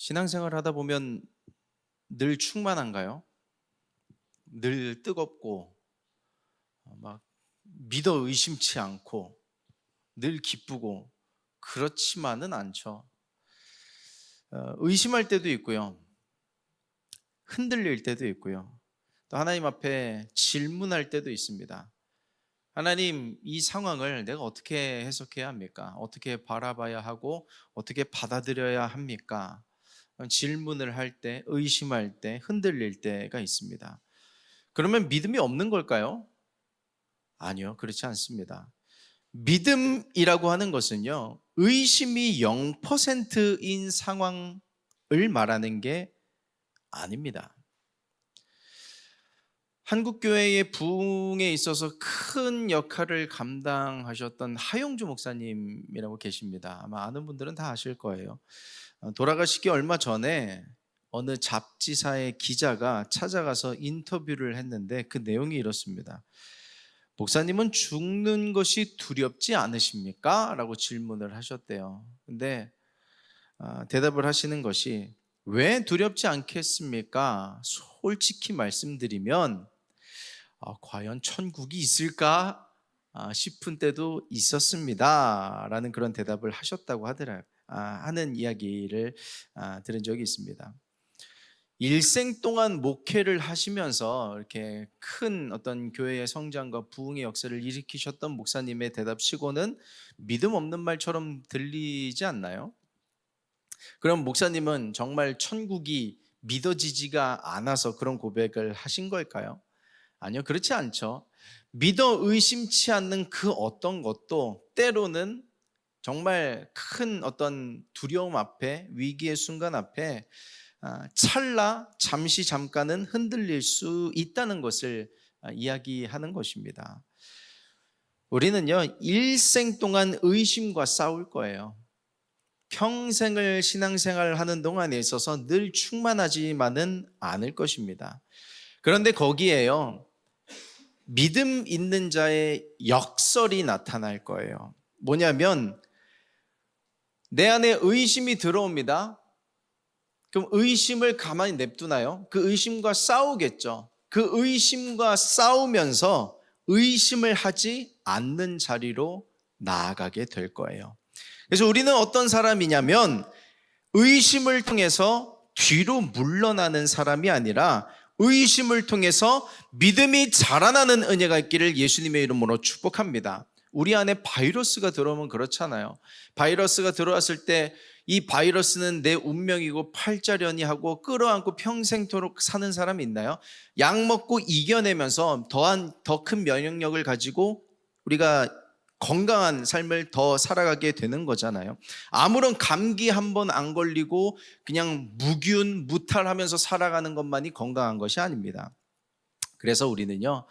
신앙생활 하다 보면 늘 충만한가요? 늘 뜨겁고 막 믿어 의심치 않고 늘 기쁘고 그렇지만은 않죠. 의심할 때도 있고요. 흔들릴 때도 있고요. 또 하나님 앞에 질문할 때도 있습니다. 하나님, 이 상황을 내가 어떻게 해석해야 합니까? 어떻게 바라봐야 하고 어떻게 받아들여야 합니까? 질문을 할 때, 의심할 때, 흔들릴 때가 있습니다. 그러면 믿음이 없는 걸까요? 아니요, 그렇지 않습니다. 믿음이라고 하는 것은요, 의심이 0%인 상황을 말하는 게 아닙니다. 한국교회의 부흥에 있어서 큰 역할을 감당하셨던 하용주 목사님이라고 계십니다. 아마 아는 분들은 다 아실 거예요. 돌아가시기 얼마 전에 어느 잡지사의 기자가 찾아가서 인터뷰를 했는데 그 내용이 이렇습니다. 목사님은 죽는 것이 두렵지 않으십니까? 라고 질문을 하셨대요. 근데 대답을 하시는 것이 왜 두렵지 않겠습니까? 솔직히 말씀드리면 과연 천국이 있을까 싶은 때도 있었습니다. 라는 그런 대답을 하셨다고 하는 이야기를 들은 적이 있습니다. 일생 동안 목회를 하시면서 이렇게 큰 어떤 교회의 성장과 부흥의 역사를 일으키셨던 목사님의 대답치고는 믿음 없는 말처럼 들리지 않나요? 그럼 목사님은 정말 천국이 믿어지지가 않아서 그런 고백을 하신 걸까요? 아니요, 그렇지 않죠. 믿어 의심치 않는 그 어떤 것도 때로는 정말 큰 어떤 두려움 앞에, 위기의 순간 앞에 잠시 잠깐은 흔들릴 수 있다는 것을 이야기하는 것입니다. 우리는요, 일생 동안 의심과 싸울 거예요. 평생을 신앙생활을 하는 동안에 있어서 늘 충만하지만은 않을 것입니다. 그런데 거기에요, 믿음 있는 자의 역설이 나타날 거예요. 뭐냐면 내 안에 의심이 들어옵니다. 그럼 의심을 가만히 냅두나요? 그 의심과 싸우겠죠. 그 의심과 싸우면서 의심을 하지 않는 자리로 나아가게 될 거예요. 그래서 우리는 어떤 사람이냐면 의심을 통해서 뒤로 물러나는 사람이 아니라 의심을 통해서 믿음이 자라나는 은혜가 있기를 예수님의 이름으로 축복합니다. 우리 안에 바이러스가 들어오면 그렇잖아요. 바이러스가 들어왔을 때 이 바이러스는 내 운명이고 팔자련이 하고 끌어안고 평생토록 사는 사람이 있나요? 약 먹고 이겨내면서 더 큰 면역력을 가지고 우리가 건강한 삶을 더 살아가게 되는 거잖아요. 아무런 감기 한 번 안 걸리고 그냥 무균 무탈하면서 살아가는 것만이 건강한 것이 아닙니다. 그래서 우리는요,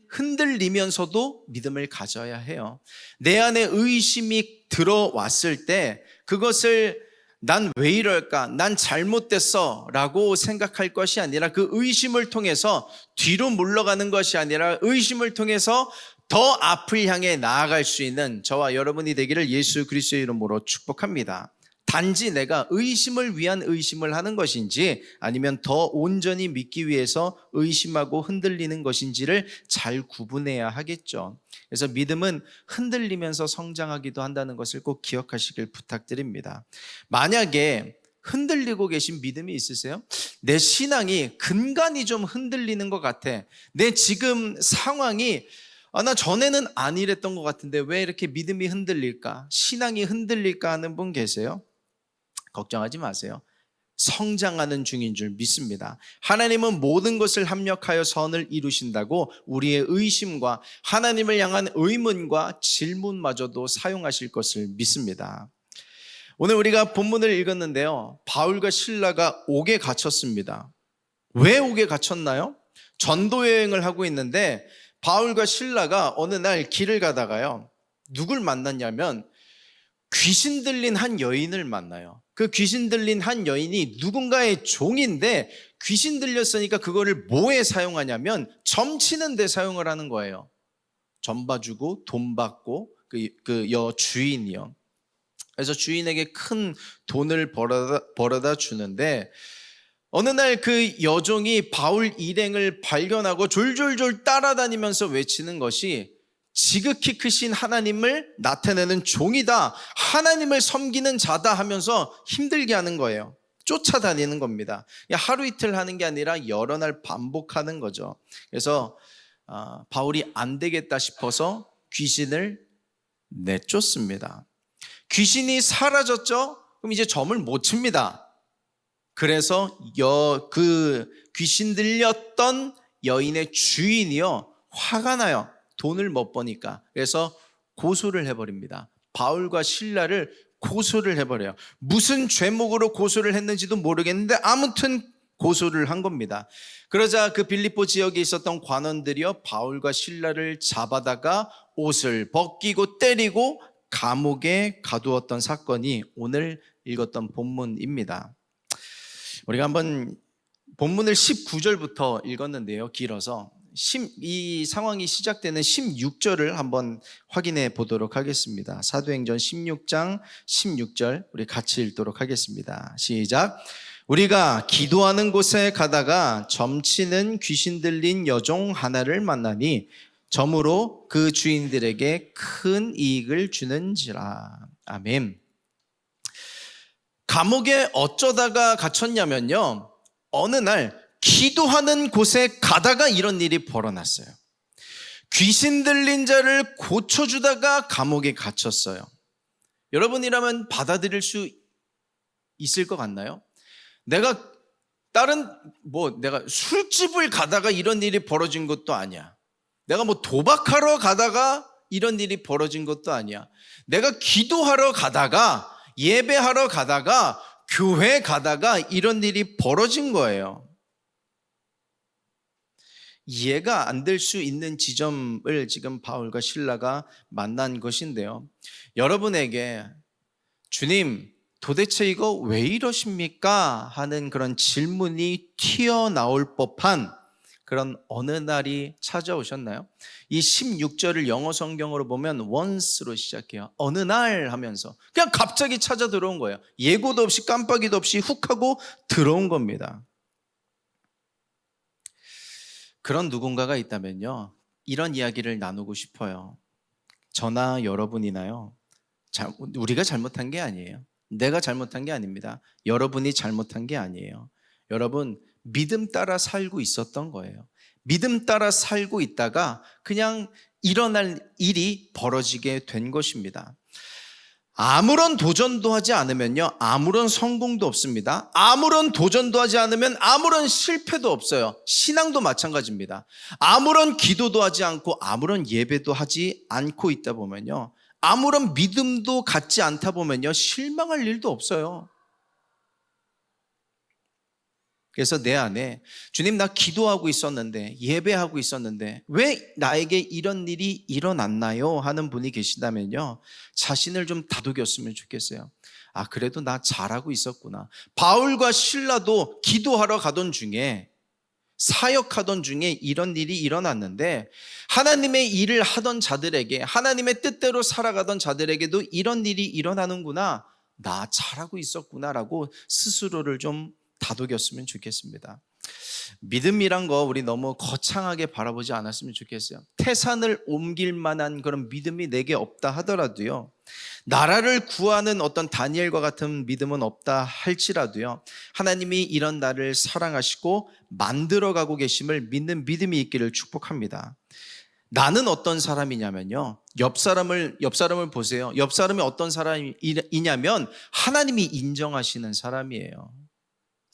흔들리면서도 믿음을 가져야 해요. 내 안에 의심이 들어왔을 때 그것을 난 왜 이럴까? 난 잘못됐어 라고 생각할 것이 아니라 그 의심을 통해서 뒤로 물러가는 것이 아니라 의심을 통해서 더 앞을 향해 나아갈 수 있는 저와 여러분이 되기를 예수 그리스도의 이름으로 축복합니다. 단지 내가 의심을 위한 의심을 하는 것인지 아니면 더 온전히 믿기 위해서 의심하고 흔들리는 것인지를 잘 구분해야 하겠죠. 그래서 믿음은 흔들리면서 성장하기도 한다는 것을 꼭 기억하시길 부탁드립니다. 만약에 흔들리고 계신 믿음이 있으세요? 내 신앙이 근간이 좀 흔들리는 것 같아. 내 지금 상황이 나 전에는 안 이랬던 것 같은데 왜 이렇게 믿음이 흔들릴까? 신앙이 흔들릴까 하는 분 계세요? 걱정하지 마세요. 성장하는 중인 줄 믿습니다. 하나님은 모든 것을 합력하여 선을 이루신다고 우리의 의심과 하나님을 향한 의문과 질문마저도 사용하실 것을 믿습니다. 오늘 우리가 본문을 읽었는데요, 바울과 실라가 옥에 갇혔습니다. 왜 옥에 갇혔나요? 전도 여행을 하고 있는데 바울과 실라가 어느 날 길을 가다가요, 누굴 만났냐면 귀신 들린 한 여인을 만나요. 그 귀신 들린 한 여인이 누군가의 종인데 귀신 들렸으니까 그거를 뭐에 사용하냐면 점치는 데 사용을 하는 거예요. 점 봐주고 돈 받고 그 여 주인이요. 그래서 주인에게 큰 돈을 벌어다 주는데 어느 날 그 여종이 바울 일행을 발견하고 졸졸졸 따라다니면서 외치는 것이 지극히 크신 하나님을 나타내는 종이다, 하나님을 섬기는 자다 하면서 힘들게 하는 거예요. 쫓아다니는 겁니다. 하루 이틀 하는 게 아니라 여러 날 반복하는 거죠. 그래서 바울이 안 되겠다 싶어서 귀신을 내쫓습니다. 귀신이 사라졌죠? 그럼 이제 점을 못 칩니다. 그래서 그 귀신 들렸던 여인의 주인이요, 화가 나요. 돈을 못 버니까. 그래서 고소를 해버립니다. 바울과 실라를 고소를 해버려요. 무슨 죄목으로 고소를 했는지도 모르겠는데 아무튼 고소를 한 겁니다. 그러자 그 빌립보 지역에 있었던 관원들이요, 바울과 실라를 잡아다가 옷을 벗기고 때리고 감옥에 가두었던 사건이 오늘 읽었던 본문입니다. 우리가 한번 본문을 19절부터 읽었는데요, 길어서 이 상황이 시작되는 16절을 한번 확인해 보도록 하겠습니다. 사도행전 16장 16절 우리 같이 읽도록 하겠습니다. 시작. 우리가 기도하는 곳에 가다가 점치는 귀신 들린 여종 하나를 만나니 점으로 그 주인들에게 큰 이익을 주는지라. 아멘. 감옥에 어쩌다가 갇혔냐면요, 어느 날 기도하는 곳에 가다가 이런 일이 벌어났어요. 귀신 들린 자를 고쳐주다가 감옥에 갇혔어요. 여러분이라면 받아들일 수 있을 것 같나요? 내가 술집을 가다가 이런 일이 벌어진 것도 아니야. 내가 도박하러 가다가 이런 일이 벌어진 것도 아니야. 내가 기도하러 가다가, 예배하러 가다가, 교회 가다가 이런 일이 벌어진 거예요. 이해가 안 될 수 있는 지점을 지금 바울과 실라가 만난 것인데요, 여러분에게 주님 도대체 이거 왜 이러십니까? 하는 그런 질문이 튀어나올 법한 그런 어느 날이 찾아오셨나요? 이 16절을 영어 성경으로 보면 once로 시작해요. 어느 날 하면서 그냥 갑자기 찾아 들어온 거예요. 예고도 없이 깜빡이도 없이 훅 하고 들어온 겁니다. 그런 누군가가 있다면요, 이런 이야기를 나누고 싶어요. 저나 여러분이나요, 우리가 잘못한 게 아니에요. 내가 잘못한 게 아닙니다. 여러분이 잘못한 게 아니에요. 여러분, 믿음 따라 살고 있었던 거예요. 믿음 따라 살고 있다가 그냥 일어날 일이 벌어지게 된 것입니다. 아무런 도전도 하지 않으면요, 아무런 성공도 없습니다. 아무런 도전도 하지 않으면 아무런 실패도 없어요. 신앙도 마찬가지입니다. 아무런 기도도 하지 않고 아무런 예배도 하지 않고 있다 보면요, 아무런 믿음도 갖지 않다 보면요, 실망할 일도 없어요. 그래서 내 안에 주님, 나 기도하고 있었는데, 예배하고 있었는데 왜 나에게 이런 일이 일어났나요? 하는 분이 계시다면요, 자신을 좀 다독였으면 좋겠어요. 그래도 나 잘하고 있었구나. 바울과 실라도 기도하러 가던 중에, 사역하던 중에 이런 일이 일어났는데, 하나님의 일을 하던 자들에게, 하나님의 뜻대로 살아가던 자들에게도 이런 일이 일어나는구나, 나 잘하고 있었구나라고 스스로를 좀 다독였으면 좋겠습니다. 믿음이란 거 우리 너무 거창하게 바라보지 않았으면 좋겠어요. 태산을 옮길 만한 그런 믿음이 내게 없다 하더라도요, 나라를 구하는 어떤 다니엘과 같은 믿음은 없다 할지라도요, 하나님이 이런 나를 사랑하시고 만들어가고 계심을 믿는 믿음이 있기를 축복합니다. 나는 어떤 사람이냐면요, 옆 사람을 보세요. 옆 사람이 어떤 사람이냐면 하나님이 인정하시는 사람이에요.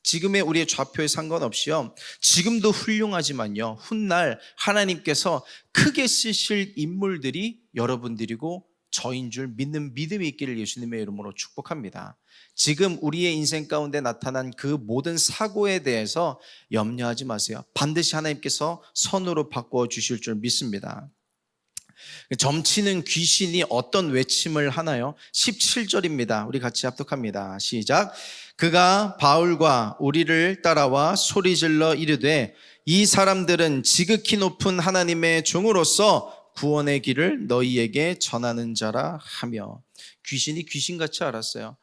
지금의 우리의 좌표에 상관없이요, 지금도 훌륭하지만요, 훗날 하나님께서 크게 쓰실 인물들이 여러분들이고 저인 줄 믿는 믿음이 있기를 예수님의 이름으로 축복합니다. 지금 우리의 인생 가운데 나타난 그 모든 사고에 대해서 염려하지 마세요. 반드시 하나님께서 선으로 바꿔 주실 줄 믿습니다. 점치는 귀신이 어떤 외침을 하나요? 17절입니다. 우리 같이 합독합니다. 시작. 그가 바울과 우리를 따라와 소리질러 이르되 이 사람들은 지극히 높은 하나님의 종으로서 구원의 길을 너희에게 전하는 자라 하며. 귀신이 귀신같이 알았어요.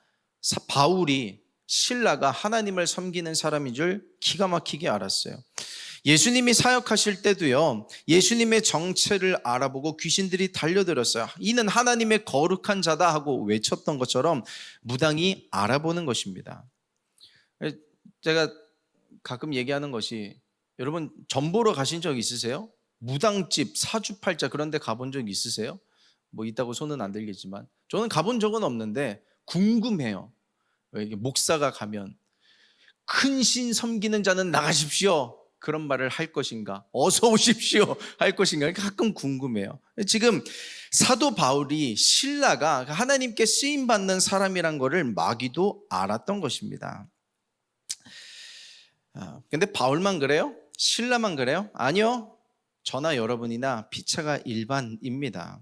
바울이, 신라가 하나님을 섬기는 사람인 줄 기가 막히게 알았어요. 예수님이 사역하실 때도요, 예수님의 정체를 알아보고 귀신들이 달려들었어요. 이는 하나님의 거룩한 자다 하고 외쳤던 것처럼 무당이 알아보는 것입니다. 제가 가끔 얘기하는 것이, 여러분 점 보러 가신 적 있으세요? 무당집, 사주팔자 그런 데 가본 적 있으세요? 뭐 있다고 손은 안 들겠지만 저는 가본 적은 없는데 궁금해요. 이게 목사가 가면 큰 신 섬기는 자는 나가십시오 그런 말을 할 것인가, 어서 오십시오 할 것인가, 가끔 궁금해요. 지금 사도 바울이, 신라가 하나님께 쓰임받는 사람이란 것을 마귀도 알았던 것입니다. 근데 바울만 그래요? 신라만 그래요? 아니요. 저나 여러분이나 피차가 일반입니다.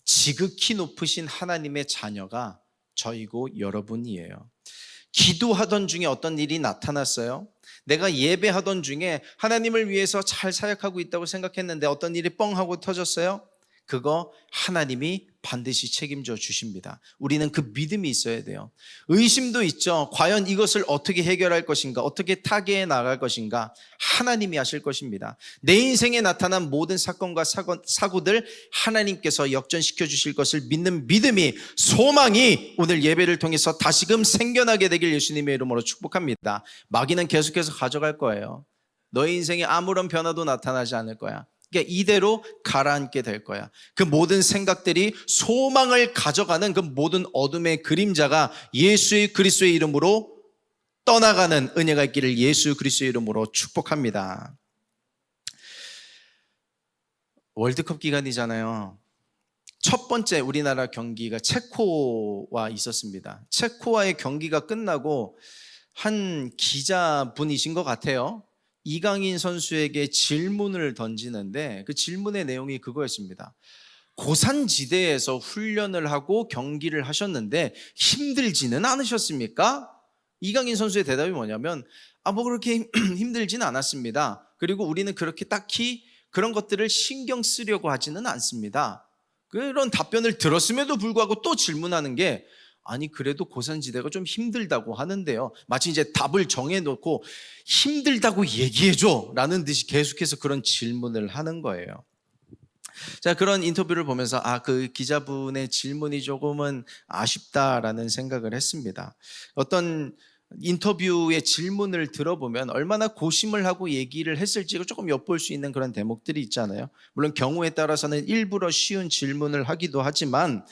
지극히 높으신 하나님의 자녀가 저이고 여러분이에요. 기도하던 중에 어떤 일이 나타났어요. 내가 예배하던 중에 하나님을 위해서 잘 사역하고 있다고 생각했는데 어떤 일이 뻥 하고 터졌어요. 그거 하나님이 반드시 책임져 주십니다. 우리는 그 믿음이 있어야 돼요. 의심도 있죠. 과연 이것을 어떻게 해결할 것인가, 어떻게 타개해 나갈 것인가, 하나님이 하실 것입니다. 내 인생에 나타난 모든 사건과 사고들 하나님께서 역전시켜 주실 것을 믿는 믿음이, 소망이 오늘 예배를 통해서 다시금 생겨나게 되길 예수님의 이름으로 축복합니다. 마귀는 계속해서 가져갈 거예요. 너의 인생에 아무런 변화도 나타나지 않을 거야. 그러니까 이대로 가라앉게 될 거야. 그 모든 생각들이 소망을 가져가는 그 모든 어둠의 그림자가 예수 그리스도의 이름으로 떠나가는 은혜가 있기를 예수 그리스도의 이름으로 축복합니다. 월드컵 기간이잖아요. 첫 번째 우리나라 경기가 체코와 있었습니다. 체코와의 경기가 끝나고 한 기자분이신 것 같아요. 이강인 선수에게 질문을 던지는데 그 질문의 내용이 그거였습니다. 고산지대에서 훈련을 하고 경기를 하셨는데 힘들지는 않으셨습니까? 이강인 선수의 대답이 뭐냐면 뭐 그렇게 힘들지는 않았습니다. 그리고 우리는 그렇게 딱히 그런 것들을 신경 쓰려고 하지는 않습니다. 그런 답변을 들었음에도 불구하고 또 질문하는 게, 아니 그래도 고산지대가 좀 힘들다고 하는데요. 마치 이제 답을 정해놓고 힘들다고 얘기해줘 라는 듯이 계속해서 그런 질문을 하는 거예요. 자, 그런 인터뷰를 보면서 그 기자분의 질문이 조금은 아쉽다라는 생각을 했습니다. 어떤 인터뷰의 질문을 들어보면 얼마나 고심을 하고 얘기를 했을지 조금 엿볼 수 있는 그런 대목들이 있잖아요. 물론 경우에 따라서는 일부러 쉬운 질문을 하기도 하지만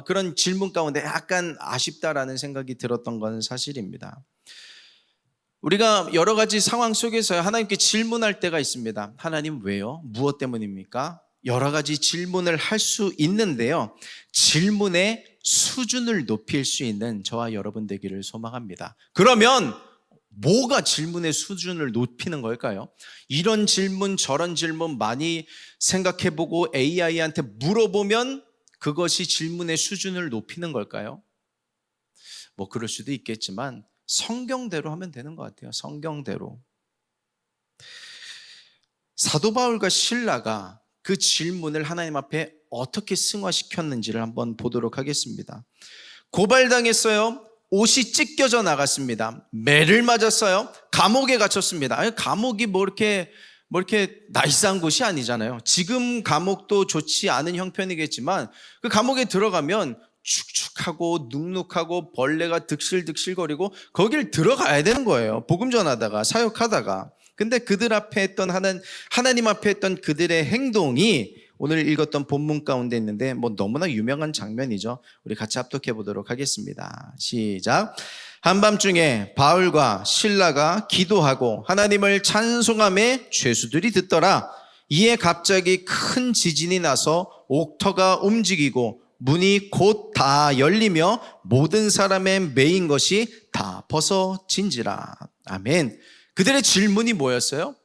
그런 질문 가운데 약간 아쉽다라는 생각이 들었던 건 사실입니다. 우리가 여러 가지 상황 속에서 하나님께 질문할 때가 있습니다. 하나님 왜요? 무엇 때문입니까? 여러 가지 질문을 할 수 있는데요. 질문의 수준을 높일 수 있는 저와 여러분 되기를 소망합니다. 그러면 뭐가 질문의 수준을 높이는 걸까요? 이런 질문 저런 질문 많이 생각해보고 AI한테 물어보면 그것이 질문의 수준을 높이는 걸까요? 뭐 그럴 수도 있겠지만 성경대로 하면 되는 것 같아요. 성경대로. 사도 바울과 신라가 그 질문을 하나님 앞에 어떻게 승화시켰는지를 한번 보도록 하겠습니다. 고발당했어요. 옷이 찢겨져 나갔습니다. 매를 맞았어요. 감옥에 갇혔습니다. 감옥이 뭐 이렇게 나이스한 곳이 아니잖아요. 지금 감옥도 좋지 않은 형편이겠지만 그 감옥에 들어가면 축축하고 눅눅하고 벌레가 득실득실거리고 거길 들어가야 되는 거예요. 복음 전하다가 사역하다가. 근데 그들 앞에 했던 하나님 앞에 했던 그들의 행동이 오늘 읽었던 본문 가운데 있는데 너무나 유명한 장면이죠. 우리 같이 합독해 보도록 하겠습니다. 시작. 한밤중에 바울과 신라가 기도하고 하나님을 찬송함에 죄수들이 듣더라. 이에 갑자기 큰 지진이 나서 옥터가 움직이고 문이 곧 다 열리며 모든 사람의 매인 것이 다 벗어진지라. 아멘. 그들의 질문이 뭐였어요?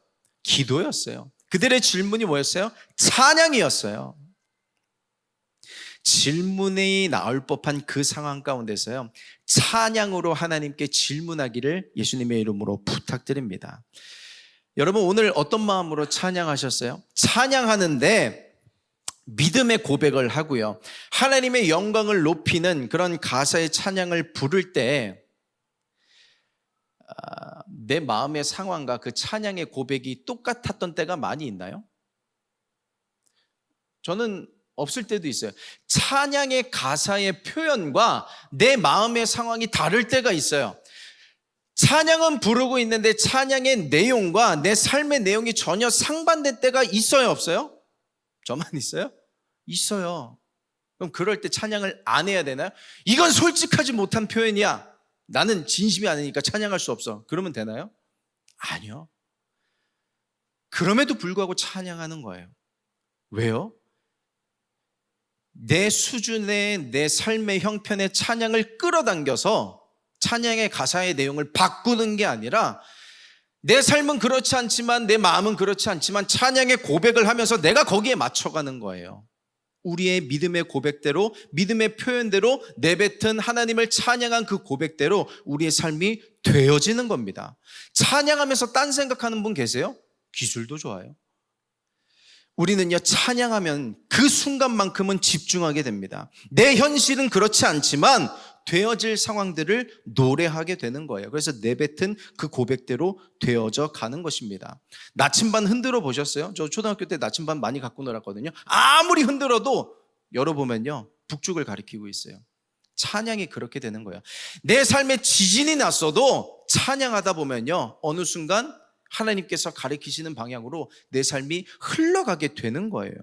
기도였어요. 그들의 질문이 뭐였어요? 찬양이었어요. 질문이 나올 법한 그 상황 가운데서요, 찬양으로 하나님께 질문하기를 예수님의 이름으로 부탁드립니다. 여러분 오늘 어떤 마음으로 찬양하셨어요? 찬양하는데 믿음의 고백을 하고요. 하나님의 영광을 높이는 그런 가사의 찬양을 부를 때 내 마음의 상황과 그 찬양의 고백이 똑같았던 때가 많이 있나요? 저는 없을 때도 있어요. 찬양의 가사의 표현과 내 마음의 상황이 다를 때가 있어요. 찬양은 부르고 있는데 찬양의 내용과 내 삶의 내용이 전혀 상반된 때가 있어요, 없어요? 저만 있어요? 있어요. 그럼 그럴 때 찬양을 안 해야 되나요? 이건 솔직하지 못한 표현이야. 나는 진심이 아니니까 찬양할 수 없어. 그러면 되나요? 아니요. 그럼에도 불구하고 찬양하는 거예요. 왜요? 내 수준의 내 삶의 형편의 찬양을 끌어당겨서 찬양의 가사의 내용을 바꾸는 게 아니라 내 삶은 그렇지 않지만 내 마음은 그렇지 않지만 찬양의 고백을 하면서 내가 거기에 맞춰가는 거예요. 우리의 믿음의 고백대로 믿음의 표현대로 내뱉은 하나님을 찬양한 그 고백대로 우리의 삶이 되어지는 겁니다. 찬양하면서 딴 생각하는 분 계세요? 기술도 좋아요. 우리는요 찬양하면 그 순간만큼은 집중하게 됩니다. 내 현실은 그렇지 않지만 되어질 상황들을 노래하게 되는 거예요. 그래서 내뱉은 그 고백대로 되어져 가는 것입니다. 나침반 흔들어 보셨어요? 저 초등학교 때 나침반 많이 갖고 놀았거든요. 아무리 흔들어도 열어보면요 북쪽을 가리키고 있어요. 찬양이 그렇게 되는 거예요. 내 삶에 지진이 났어도 찬양하다 보면요 어느 순간 하나님께서 가리키시는 방향으로 내 삶이 흘러가게 되는 거예요.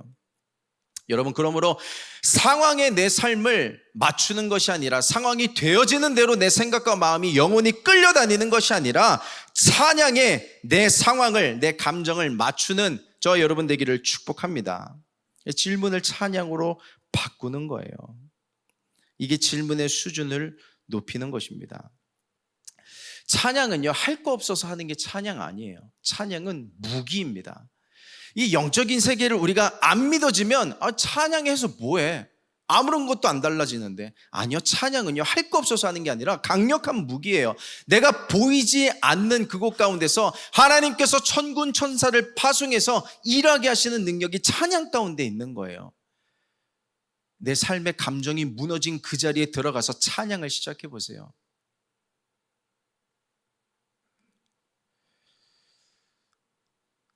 여러분 그러므로 상황에 내 삶을 맞추는 것이 아니라 상황이 되어지는 대로 내 생각과 마음이 영원히 끌려다니는 것이 아니라 찬양에 내 상황을 내 감정을 맞추는 저 여러분 되기를 축복합니다. 질문을 찬양으로 바꾸는 거예요. 이게 질문의 수준을 높이는 것입니다. 찬양은요 할 거 없어서 하는 게 찬양 아니에요. 찬양은 무기입니다. 이 영적인 세계를 우리가 안 믿어지면 찬양해서 뭐해? 아무런 것도 안 달라지는데. 아니요, 찬양은요 할 거 없어서 하는 게 아니라 강력한 무기예요. 내가 보이지 않는 그곳 가운데서 하나님께서 천군 천사를 파송해서 일하게 하시는 능력이 찬양 가운데 있는 거예요. 내 삶의 감정이 무너진 그 자리에 들어가서 찬양을 시작해 보세요.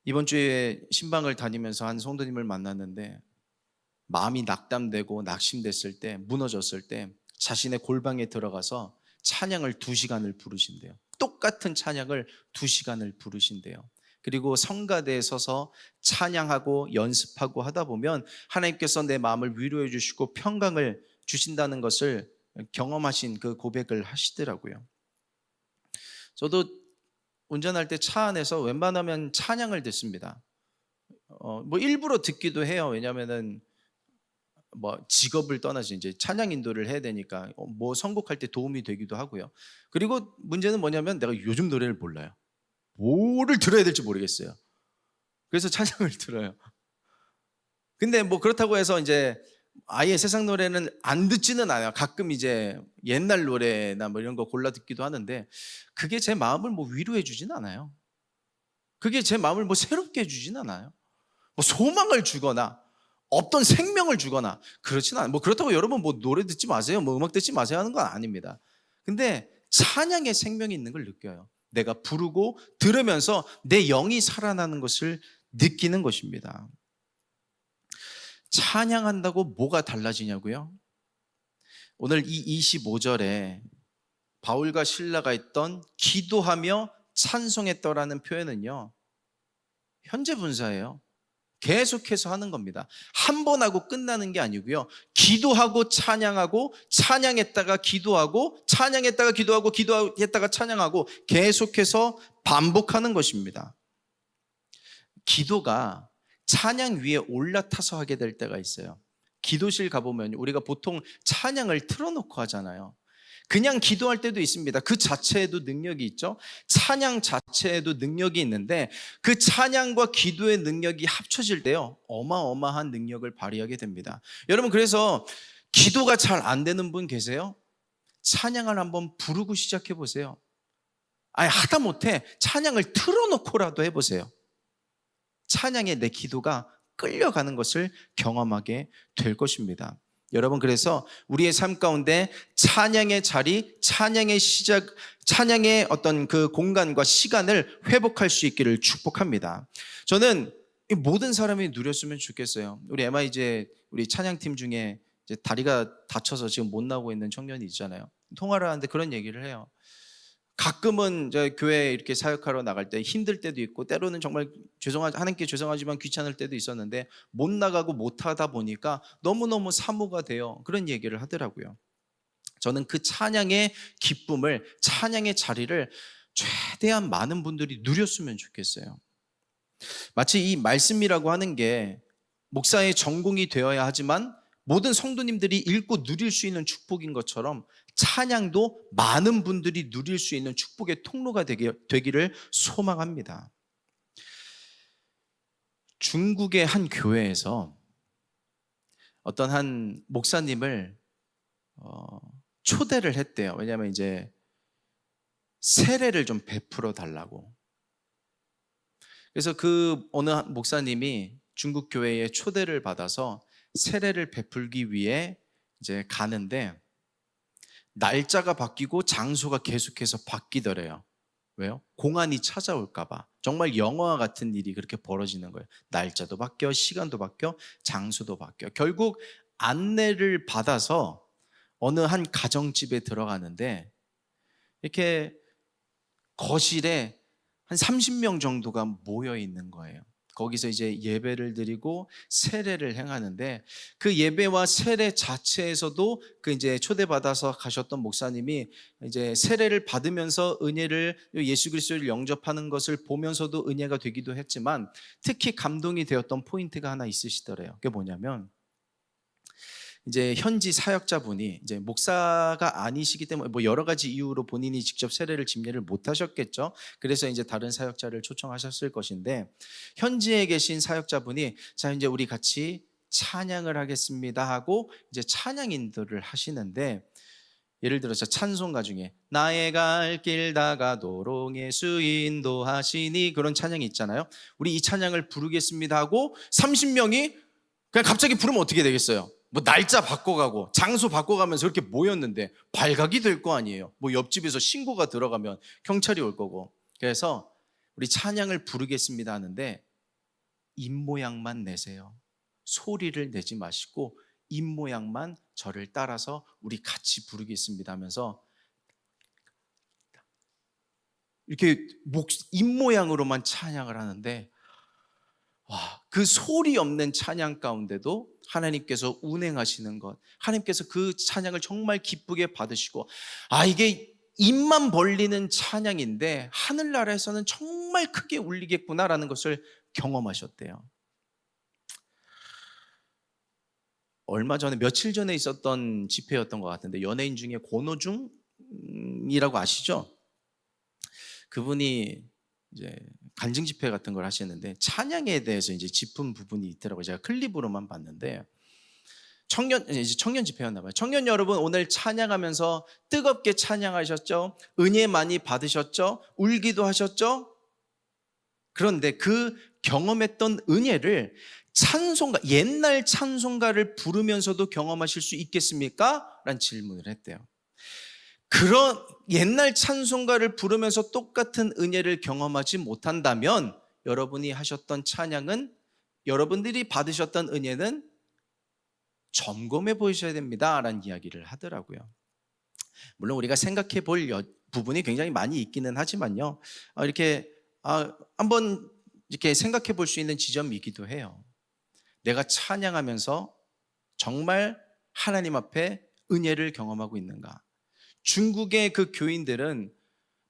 이번 주에 신방을 다니면서 한 성도님을 만났는데 마음이 낙담되고 낙심됐을 때, 무너졌을 때 자신의 골방에 들어가서 찬양을 2시간을 부르신대요. 똑같은 찬양을 2시간을 부르신대요. 그리고 성가대에 서서 찬양하고 연습하고 하다 보면 하나님께서 내 마음을 위로해 주시고 평강을 주신다는 것을 경험하신 그 고백을 하시더라고요. 저도 운전할 때 차 안에서 웬만하면 찬양을 듣습니다. 뭐 일부러 듣기도 해요. 왜냐하면은 뭐 직업을 떠나서 이제 찬양 인도를 해야 되니까 뭐 선곡할 때 도움이 되기도 하고요. 그리고 문제는 뭐냐면 내가 요즘 노래를 몰라요. 뭐를 들어야 될지 모르겠어요. 그래서 찬양을 들어요. 근데 뭐 그렇다고 해서 이제 아예 세상 노래는 안 듣지는 않아요. 가끔 이제 옛날 노래나 뭐 이런 거 골라 듣기도 하는데 그게 제 마음을 뭐 위로해 주진 않아요. 그게 제 마음을 뭐 새롭게 해주진 않아요. 뭐 소망을 주거나 없던 생명을 주거나 그렇진 않아요. 뭐 그렇다고 여러분 뭐 노래 듣지 마세요, 뭐 음악 듣지 마세요 하는 건 아닙니다. 근데 찬양에 생명이 있는 걸 느껴요. 내가 부르고 들으면서 내 영이 살아나는 것을 느끼는 것입니다. 찬양한다고 뭐가 달라지냐고요? 오늘 이 25절에 바울과 실라가 했던 기도하며 찬송했더라는 표현은요 현재 분사예요. 계속해서 하는 겁니다. 한 번 하고 끝나는 게 아니고요. 기도하고 찬양하고 찬양했다가 기도하고 찬양했다가 기도하고 기도했다가 찬양하고 계속해서 반복하는 것입니다. 기도가 찬양 위에 올라타서 하게 될 때가 있어요. 기도실 가보면 우리가 보통 찬양을 틀어놓고 하잖아요. 그냥 기도할 때도 있습니다. 그 자체에도 능력이 있죠. 찬양 자체에도 능력이 있는데 그 찬양과 기도의 능력이 합쳐질 때요 어마어마한 능력을 발휘하게 됩니다. 여러분 그래서 기도가 잘 안 되는 분 계세요? 찬양을 한번 부르고 시작해 보세요. 아예 하다못해 찬양을 틀어놓고라도 해보세요. 찬양에 내 기도가 끌려가는 것을 경험하게 될 것입니다. 여러분, 그래서 우리의 삶 가운데 찬양의 자리, 찬양의 시작, 찬양의 어떤 그 공간과 시간을 회복할 수 있기를 축복합니다. 저는 이 모든 사람이 누렸으면 좋겠어요. 우리 MIJ 우리 찬양팀 중에 이제 다리가 다쳐서 지금 못 나오고 있는 청년이 있잖아요. 통화를 하는데 그런 얘기를 해요. 가끔은 저 교회 이렇게 사역하러 나갈 때 힘들 때도 있고, 때로는 정말 하나님께 죄송하지만 귀찮을 때도 있었는데 못 나가고 못 하다 보니까 너무너무 사모가 돼요. 그런 얘기를 하더라고요. 저는 그 찬양의 기쁨을, 찬양의 자리를 최대한 많은 분들이 누렸으면 좋겠어요. 마치 이 말씀이라고 하는 게 목사의 전공이 되어야 하지만 모든 성도님들이 읽고 누릴 수 있는 축복인 것처럼 찬양도 많은 분들이 누릴 수 있는 축복의 통로가 되기를 소망합니다. 중국의 한 교회에서 어떤 한 목사님을 초대를 했대요. 왜냐하면 이제 세례를 좀 베풀어 달라고. 그래서 그 어느 목사님이 중국 교회에 초대를 받아서 세례를 베풀기 위해 이제 가는데 날짜가 바뀌고 장소가 계속해서 바뀌더래요. 왜요? 공안이 찾아올까봐. 정말 영화와 같은 일이 그렇게 벌어지는 거예요. 날짜도 바뀌어, 시간도 바뀌어, 장소도 바뀌어. 결국 안내를 받아서 어느 한 가정집에 들어가는데 이렇게 거실에 한 30명 정도가 모여 있는 거예요. 거기서 이제 예배를 드리고 세례를 행하는데 그 예배와 세례 자체에서도 그 이제 초대받아서 가셨던 목사님이 이제 세례를 받으면서 은혜를, 예수 그리스도를 영접하는 것을 보면서도 은혜가 되기도 했지만 특히 감동이 되었던 포인트가 하나 있으시더래요. 그게 뭐냐면 이제 현지 사역자분이 이제 목사가 아니시기 때문에 뭐 여러 가지 이유로 본인이 직접 세례를 집례를 못 하셨겠죠. 그래서 이제 다른 사역자를 초청하셨을 것인데 현지에 계신 사역자분이 자 이제 우리 같이 찬양을 하겠습니다 하고 이제 찬양 인도를 하시는데 예를 들어서 찬송가 중에 나의 갈 길 다가도록 예수 인도하시니 그런 찬양이 있잖아요. 우리 이 찬양을 부르겠습니다 하고 30명이 그냥 갑자기 부르면 어떻게 되겠어요? 뭐 날짜 바꿔가고 장소 바꿔가면서 그렇게 모였는데 발각이 될 거 아니에요. 뭐 옆집에서 신고가 들어가면 경찰이 올 거고. 그래서 우리 찬양을 부르겠습니다 하는데 입모양만 내세요. 소리를 내지 마시고 입모양만 저를 따라서 우리 같이 부르겠습니다 하면서 이렇게 입모양으로만 찬양을 하는데 와, 그 소리 없는 찬양 가운데도 하나님께서 운행하시는 것, 하나님께서 그 찬양을 정말 기쁘게 받으시고 이게 입만 벌리는 찬양인데 하늘나라에서는 정말 크게 울리겠구나라는 것을 경험하셨대요. 얼마 전에 며칠 전에 있었던 집회였던 것 같은데 연예인 중에 권오중이라고 아시죠? 그분이 이제 간증 집회 같은 걸 하시는데 찬양에 대해서 이제 짚은 부분이 있더라고요. 제가 클립으로만 봤는데 청년 집회였나 봐요. 청년 여러분 오늘 찬양하면서 뜨겁게 찬양하셨죠? 은혜 많이 받으셨죠? 울기도 하셨죠? 그런데 그 경험했던 은혜를 찬송가, 옛날 찬송가를 부르면서도 경험하실 수 있겠습니까? 라는 질문을 했대요. 그런 옛날 찬송가를 부르면서 똑같은 은혜를 경험하지 못한다면 여러분이 하셨던 찬양은, 여러분들이 받으셨던 은혜는 점검해 보셔야 됩니다 라는 이야기를 하더라고요. 물론 우리가 생각해 볼 부분이 굉장히 많이 있기는 하지만요, 이렇게 한번 이렇게 생각해 볼 수 있는 지점이기도 해요. 내가 찬양하면서 정말 하나님 앞에 은혜를 경험하고 있는가? 중국의 그 교인들은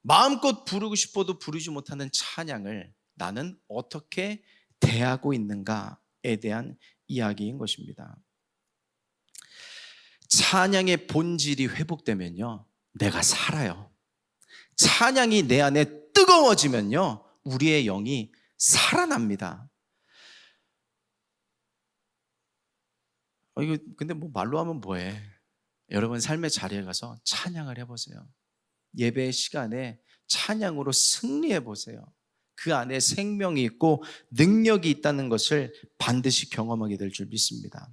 마음껏 부르고 싶어도 부르지 못하는 찬양을 나는 어떻게 대하고 있는가에 대한 이야기인 것입니다. 찬양의 본질이 회복되면요, 내가 살아요. 찬양이 내 안에 뜨거워지면요, 우리의 영이 살아납니다. 이거 근데 뭐 말로 하면 뭐해? 여러분 삶의 자리에 가서 찬양을 해보세요. 예배의 시간에 찬양으로 승리해 보세요. 그 안에 생명이 있고 능력이 있다는 것을 반드시 경험하게 될 줄 믿습니다.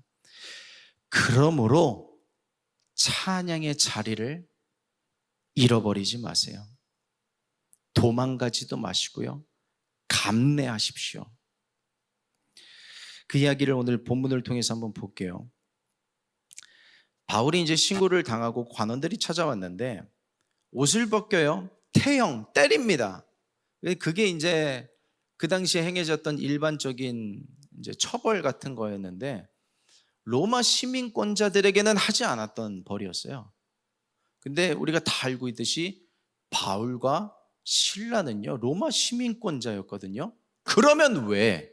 그러므로 찬양의 자리를 잃어버리지 마세요. 도망가지도 마시고요. 감내하십시오. 그 이야기를 오늘 본문을 통해서 한번 볼게요. 바울이 이제 신고를 당하고 관원들이 찾아왔는데 옷을 벗겨요. 태형, 때립니다. 그게 이제 그 당시에 행해졌던 일반적인 이제 처벌 같은 거였는데 로마 시민권자들에게는 하지 않았던 벌이었어요. 근데 우리가 다 알고 있듯이 바울과 실라는요, 로마 시민권자였거든요. 그러면 왜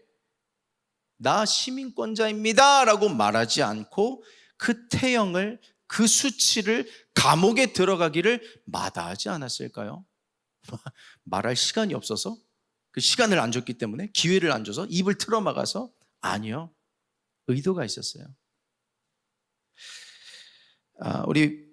나 시민권자입니다 라고 말하지 않고 그 태형을, 그 수치를 감옥에 들어가기를 마다하지 않았을까요? 말할 시간이 없어서? 그 시간을 안 줬기 때문에? 기회를 안 줘서? 입을 틀어막아서? 아니요. 의도가 있었어요. 우리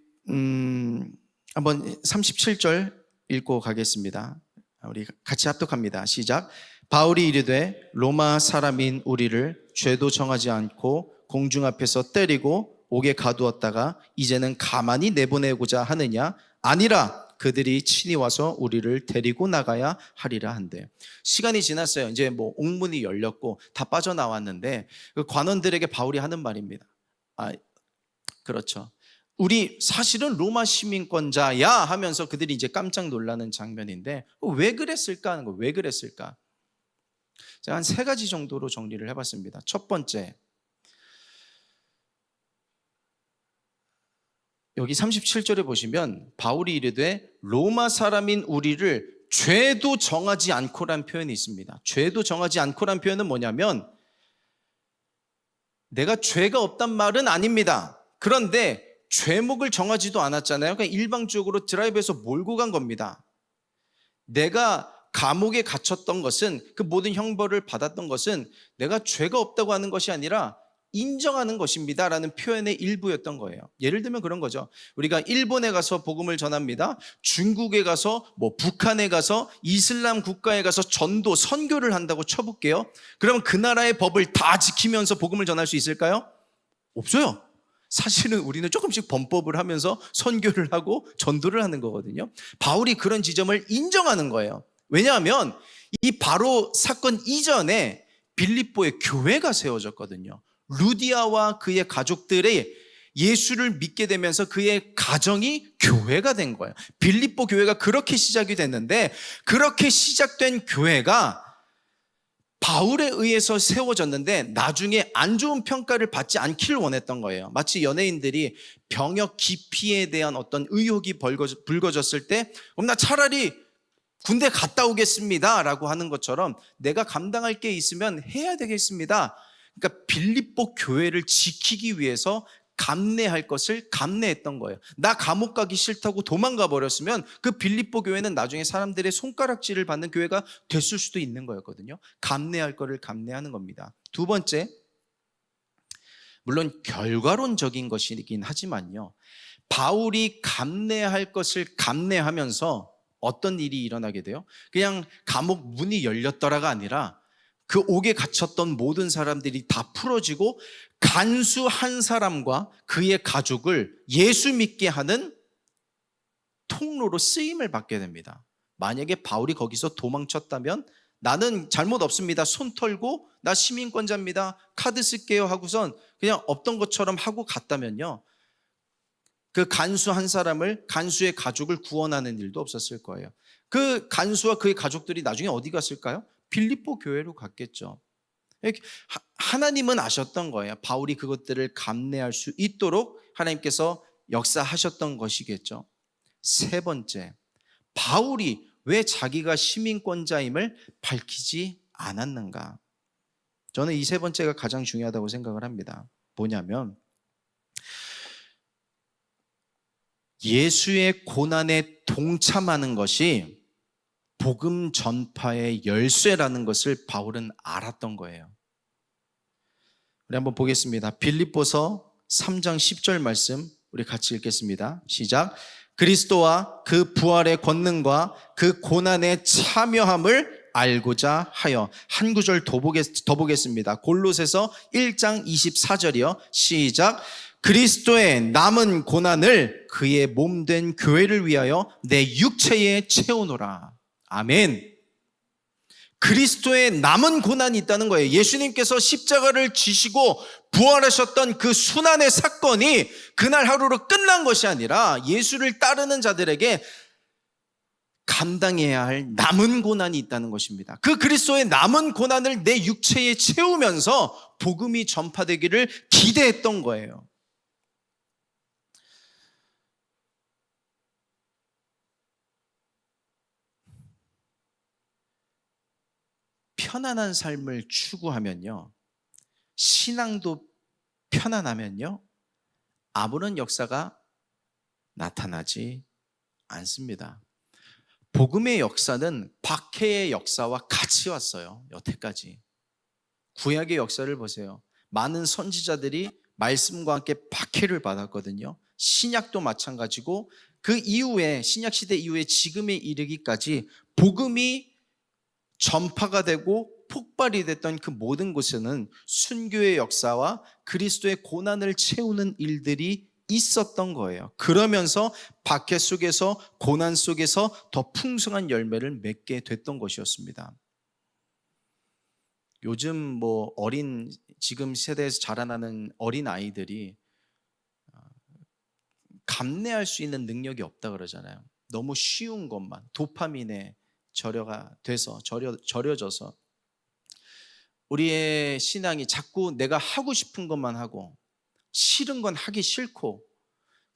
한번 37절 읽고 가겠습니다. 우리 같이 합독합니다. 시작. 바울이 이르되 로마 사람인 우리를 죄도 정하지 않고 공중 앞에서 때리고 옥에 가두었다가 이제는 가만히 내보내고자 하느냐? 아니라 그들이 친히 와서 우리를 데리고 나가야 하리라 한대. 시간이 지났어요. 이제 뭐 옥문이 열렸고 다 빠져나왔는데 그 관원들에게 바울이 하는 말입니다. 그렇죠. 우리 사실은 로마 시민권자야 하면서 그들이 이제 깜짝 놀라는 장면인데 왜 그랬을까 하는 거예요. 왜 그랬을까? 제가 한 3가지 정도로 정리를 해봤습니다. 첫 번째, 여기 37절에 보시면 바울이 이르되 로마 사람인 우리를 죄도 정하지 않고란 표현이 있습니다. 죄도 정하지 않고란 표현은 뭐냐면 내가 죄가 없단 말은 아닙니다. 그런데 죄목을 정하지도 않았잖아요. 그냥 일방적으로 드라이브해서 몰고 간 겁니다. 내가 감옥에 갇혔던 것은, 그 모든 형벌을 받았던 것은 내가 죄가 없다고 하는 것이 아니라 인정하는 것입니다 라는 표현의 일부였던 거예요. 예를 들면 그런 거죠. 우리가 일본에 가서 복음을 전합니다. 중국에 가서 북한에 가서 이슬람 국가에 가서 전도 선교를 한다고 쳐볼게요. 그러면 그 나라의 법을 다 지키면서 복음을 전할 수 있을까요? 없어요. 사실은 우리는 조금씩 범법을 하면서 선교를 하고 전도를 하는 거거든요. 바울이 그런 지점을 인정하는 거예요. 왜냐하면 이 바로 사건 이전에 빌립보에 교회가 세워졌거든요. 루디아와 그의 가족들이 예수를 믿게 되면서 그의 가정이 교회가 된 거예요. 빌립보 교회가 그렇게 시작이 됐는데 그렇게 시작된 교회가 바울에 의해서 세워졌는데 나중에 안 좋은 평가를 받지 않기를 원했던 거예요. 마치 연예인들이 병역 기피에 대한 어떤 의혹이 불거졌을 때 그럼 나 차라리 군대 갔다 오겠습니다 라고 하는 것처럼 내가 감당할 게 있으면 해야 되겠습니다. 그러니까 빌립보 교회를 지키기 위해서 감내할 것을 감내했던 거예요. 나 감옥 가기 싫다고 도망가 버렸으면 그 빌립보 교회는 나중에 사람들의 손가락질을 받는 교회가 됐을 수도 있는 거였거든요. 감내할 거를 감내하는 겁니다. 두 번째, 물론 결과론적인 것이긴 하지만요, 바울이 감내할 것을 감내하면서 어떤 일이 일어나게 돼요? 그냥 감옥 문이 열렸더라가 아니라 그 옥에 갇혔던 모든 사람들이 다 풀어지고 간수 한 사람과 그의 가족을 예수 믿게 하는 통로로 쓰임을 받게 됩니다. 만약에 바울이 거기서 도망쳤다면 나는 잘못 없습니다. 손 털고 나 시민권자입니다. 카드 쓸게요 하고선 그냥 없던 것처럼 하고 갔다면요, 그 간수 한 사람을, 간수의 가족을 구원하는 일도 없었을 거예요. 그 간수와 그의 가족들이 나중에 어디 갔을까요? 빌립보 교회로 갔겠죠. 하나님은 아셨던 거예요. 바울이 그것들을 감내할 수 있도록 하나님께서 역사하셨던 것이겠죠. 세 번째, 바울이 왜 자기가 시민권자임을 밝히지 않았는가? 저는 이 세 번째가 가장 중요하다고 생각을 합니다. 뭐냐면 예수의 고난에 동참하는 것이 복음 전파의 열쇠라는 것을 바울은 알았던 거예요. 우리 한번 보겠습니다. 빌립보서 3장 10절 말씀 우리 같이 읽겠습니다. 시작. 그리스도와 그 부활의 권능과 그 고난에 참여함을 알고자 하여. 한 구절 더 보겠습니다. 골로새서 1장 24절이요. 시작. 그리스도의 남은 고난을 그의 몸된 교회를 위하여 내 육체에 채우노라. 아멘. 그리스도의 남은 고난이 있다는 거예요. 예수님께서 십자가를 지시고 부활하셨던 그 순환의 사건이 그날 하루로 끝난 것이 아니라 예수를 따르는 자들에게 감당해야 할 남은 고난이 있다는 것입니다. 그 그리스도의 남은 고난을 내 육체에 채우면서 복음이 전파되기를 기대했던 거예요. 편안한 삶을 추구하면요, 신앙도 편안하면요, 아무런 역사가 나타나지 않습니다. 복음의 역사는 박해의 역사와 같이 왔어요. 여태까지 구약의 역사를 보세요. 많은 선지자들이 말씀과 함께 박해를 받았거든요. 신약도 마찬가지고 그 이후에 신약시대 이후에 지금에 이르기까지 복음이 전파가 되고 폭발이 됐던 그 모든 곳에는 순교의 역사와 그리스도의 고난을 채우는 일들이 있었던 거예요. 그러면서 박해 속에서 고난 속에서 더 풍성한 열매를 맺게 됐던 것이었습니다. 요즘 지금 세대에서 자라나는 어린 아이들이 감내할 수 있는 능력이 없다 그러잖아요. 너무 쉬운 것만 도파민에 절여져서 우리의 신앙이 자꾸 내가 하고 싶은 것만 하고 싫은 건 하기 싫고,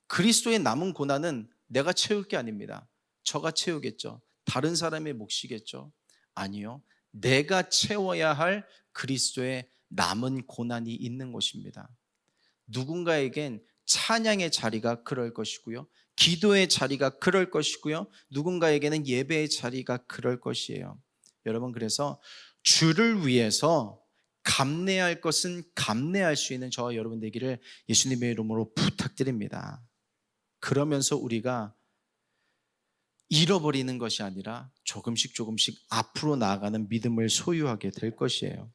그리스도의 남은 고난은 내가 채울 게 아닙니다. 저가 채우겠죠. 다른 사람의 몫이겠죠. 아니요, 내가 채워야 할 그리스도의 남은 고난이 있는 것입니다. 누군가에겐 찬양의 자리가 그럴 것이고요, 기도의 자리가 그럴 것이고요, 누군가에게는 예배의 자리가 그럴 것이에요. 여러분, 그래서 주를 위해서 감내할 것은 감내할 수 있는 저와 여러분 되기를 예수님의 이름으로 부탁드립니다. 그러면서 우리가 잃어버리는 것이 아니라 조금씩 앞으로 나아가는 믿음을 소유하게 될 것이에요.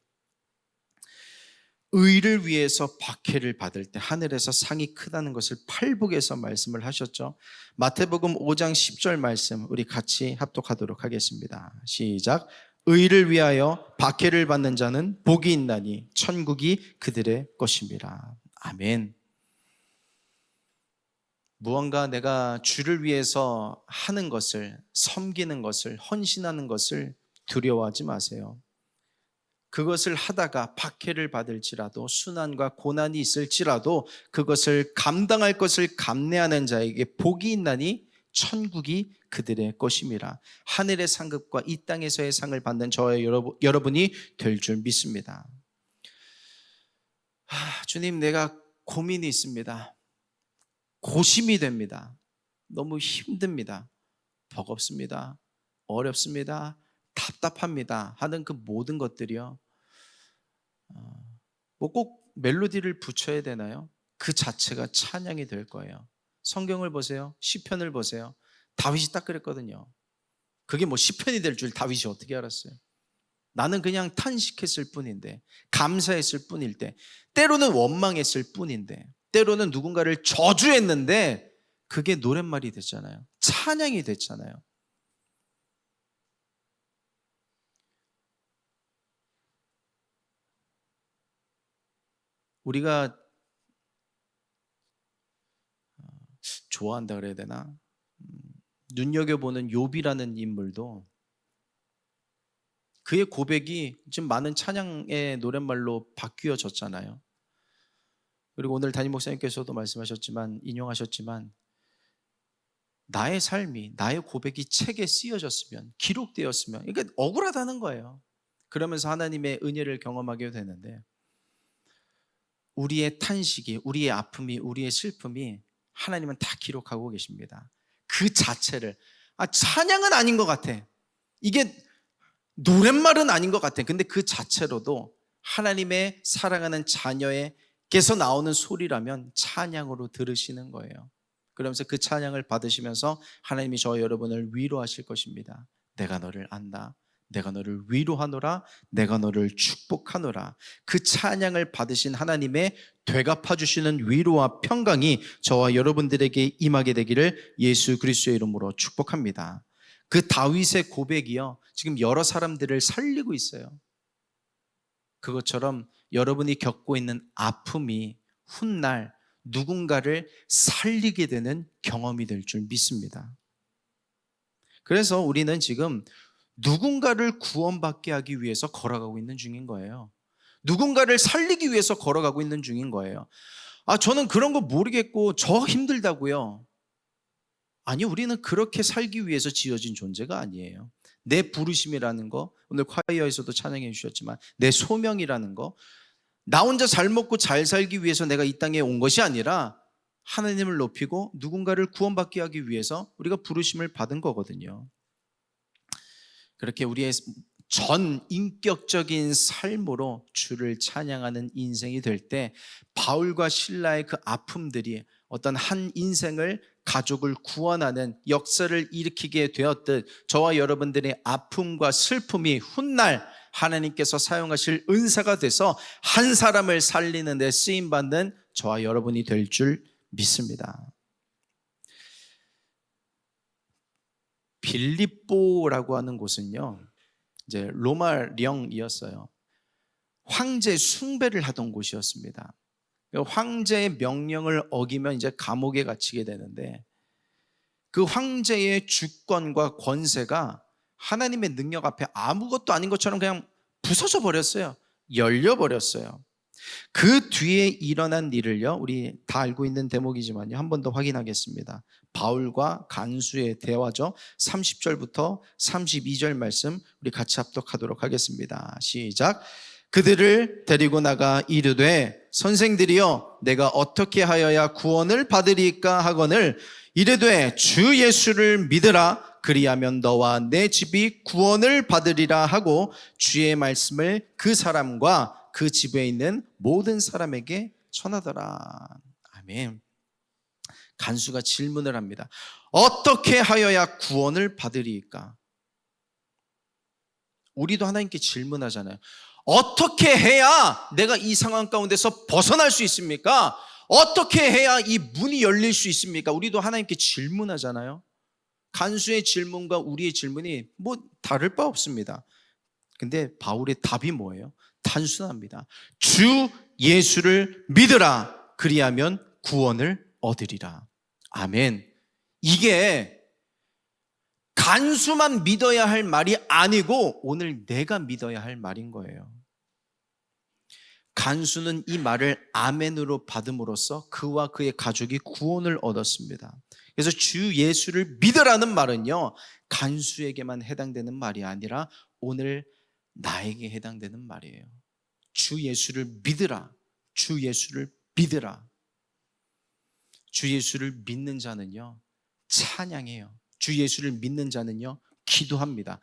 의를 위해서 박해를 받을 때 하늘에서 상이 크다는 것을 팔복에서 말씀을 하셨죠. 마태복음 5장 10절 말씀 우리 같이 합독하도록 하겠습니다. 시작. 의를 위하여 박해를 받는 자는 복이 있나니 천국이 그들의 것입니다. 아멘. 무언가 내가 주를 위해서 하는 것을, 섬기는 것을, 헌신하는 것을 두려워하지 마세요. 그것을 하다가 박해를 받을지라도, 순환과 고난이 있을지라도 그것을 감당할 것을 감내하는 자에게 복이 있나니 천국이 그들의 것임이라. 하늘의 상급과 이 땅에서의 상을 받는 저와 여러분이 될 줄 믿습니다. 주님, 내가 고민이 있습니다. 고심이 됩니다. 너무 힘듭니다. 버겁습니다. 어렵습니다. 답답합니다. 하는 그 모든 것들이요, 꼭 멜로디를 붙여야 되나요? 그 자체가 찬양이 될 거예요. 성경을 보세요. 시편을 보세요. 다윗이 딱 그랬거든요. 그게 시편이 될 줄 다윗이 어떻게 알았어요? 나는 그냥 탄식했을 뿐인데, 감사했을 뿐일 때, 때로는 원망했을 뿐인데, 때로는 누군가를 저주했는데 그게 노랫말이 됐잖아요. 찬양이 됐잖아요. 우리가 좋아한다 그래야 되나? 눈여겨보는 욥이라는 인물도 그의 고백이 지금 많은 찬양의 노랫말로 바뀌어졌잖아요. 그리고 오늘 담임 목사님께서도 말씀하셨지만, 인용하셨지만, 나의 삶이, 나의 고백이 책에 쓰여졌으면, 기록되었으면, 그러니까 억울하다는 거예요. 그러면서 하나님의 은혜를 경험하게 되는데, 우리의 탄식이, 우리의 아픔이, 우리의 슬픔이 하나님은 다 기록하고 계십니다. 그 자체를, 찬양은 아닌 것 같아, 이게 노랫말은 아닌 것 같아, 근데 그 자체로도 하나님의 사랑하는 자녀에게서 나오는 소리라면 찬양으로 들으시는 거예요. 그러면서 그 찬양을 받으시면서 하나님이 저와 여러분을 위로하실 것입니다. 내가 너를 안다. 내가 너를 위로하노라. 내가 너를 축복하노라. 그 찬양을 받으신 하나님의 되갚아 주시는 위로와 평강이 저와 여러분들에게 임하게 되기를 예수 그리스도의 이름으로 축복합니다. 그 다윗의 고백이요, 지금 여러 사람들을 살리고 있어요. 그것처럼 여러분이 겪고 있는 아픔이 훗날 누군가를 살리게 되는 경험이 될 줄 믿습니다. 그래서 우리는 지금 누군가를 구원받게 하기 위해서 걸어가고 있는 중인 거예요. 누군가를 살리기 위해서 걸어가고 있는 중인 거예요. 저는 그런 거 모르겠고 저 힘들다고요. 아니, 우리는 그렇게 살기 위해서 지어진 존재가 아니에요. 내 부르심이라는 거, 오늘 콰이어에서도 찬양해 주셨지만 내 소명이라는 거, 나 혼자 잘 먹고 잘 살기 위해서 내가 이 땅에 온 것이 아니라 하나님을 높이고 누군가를 구원받게 하기 위해서 우리가 부르심을 받은 거거든요. 그렇게 우리의 전 인격적인 삶으로 주를 찬양하는 인생이 될 때 바울과 실라의 그 아픔들이 어떤 한 인생을, 가족을 구원하는 역사를 일으키게 되었듯 저와 여러분들의 아픔과 슬픔이 훗날 하나님께서 사용하실 은사가 돼서 한 사람을 살리는 데 쓰임받는 저와 여러분이 될 줄 믿습니다. 빌립보라고 하는 곳은요, 이제 로마령이었어요. 황제 숭배를 하던 곳이었습니다. 황제의 명령을 어기면 이제 감옥에 갇히게 되는데, 그 황제의 주권과 권세가 하나님의 능력 앞에 아무것도 아닌 것처럼 그냥 부서져 버렸어요. 열려 버렸어요. 그 뒤에 일어난 일을요, 우리 다 알고 있는 대목이지만요, 한 번 더 확인하겠습니다. 바울과 간수의 대화죠. 30절부터 32절 말씀 우리 같이 합독하도록 하겠습니다. 시작. 그들을 데리고 나가 이르되 선생들이여 내가 어떻게 하여야 구원을 받으리까 하거늘 이르되 주 예수를 믿으라 그리하면 너와 내 집이 구원을 받으리라 하고 주의 말씀을 그 사람과 그 집에 있는 모든 사람에게 전하더라. 아멘. 간수가 질문을 합니다. 어떻게 하여야 구원을 받으리까? 우리도 하나님께 질문하잖아요. 어떻게 해야 내가 이 상황 가운데서 벗어날 수 있습니까? 어떻게 해야 이 문이 열릴 수 있습니까? 우리도 하나님께 질문하잖아요. 간수의 질문과 우리의 질문이 뭐 다를 바 없습니다. 근데 바울의 답이 뭐예요? 단순합니다. 주 예수를 믿으라 그리하면 구원을 얻으리라. 아멘. 이게 간수만 믿어야 할 말이 아니고 오늘 내가 믿어야 할 말인 거예요. 간수는 이 말을 아멘으로 받음으로써 그와 그의 가족이 구원을 얻었습니다. 그래서 주 예수를 믿으라는 말은요, 간수에게만 해당되는 말이 아니라 오늘 나에게 해당되는 말이에요. 주 예수를 믿으라. 주 예수를 믿으라. 주 예수를 믿는 자는요, 찬양해요. 주 예수를 믿는 자는요, 기도합니다.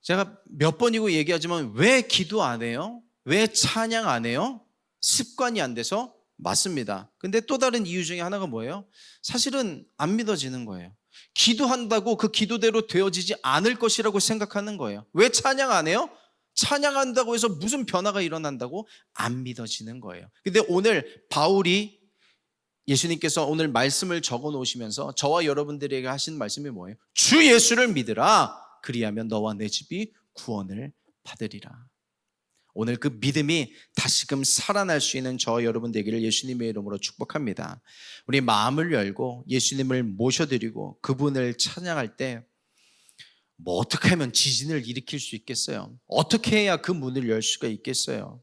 제가 몇 번이고 얘기하지만 왜 기도 안 해요? 왜 찬양 안 해요? 습관이 안 돼서? 맞습니다. 근데 또 다른 이유 중에 하나가 뭐예요? 사실은 안 믿어지는 거예요. 기도한다고 그 기도대로 되어지지 않을 것이라고 생각하는 거예요. 왜 찬양 안 해요? 찬양한다고 해서 무슨 변화가 일어난다고? 안 믿어지는 거예요. 근데 오늘 바울이, 예수님께서 오늘 말씀을 적어 놓으시면서 저와 여러분들에게 하신 말씀이 뭐예요? 주 예수를 믿으라 그리하면 너와 내 집이 구원을 받으리라. 오늘 그 믿음이 다시금 살아날 수 있는 저와 여러분 되기를 예수님의 이름으로 축복합니다. 우리 마음을 열고 예수님을 모셔드리고 그분을 찬양할 때 뭐 어떻게 하면 지진을 일으킬 수 있겠어요? 어떻게 해야 그 문을 열 수가 있겠어요?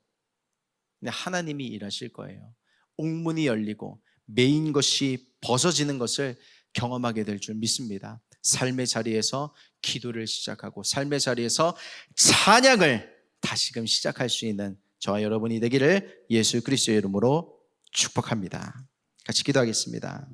근데 하나님이 일하실 거예요. 옥문이 열리고 메인 것이 벗어지는 것을 경험하게 될 줄 믿습니다. 삶의 자리에서 기도를 시작하고 삶의 자리에서 찬양을 다시금 시작할 수 있는 저와 여러분이 되기를 예수 그리스도의 이름으로 축복합니다. 같이 기도하겠습니다.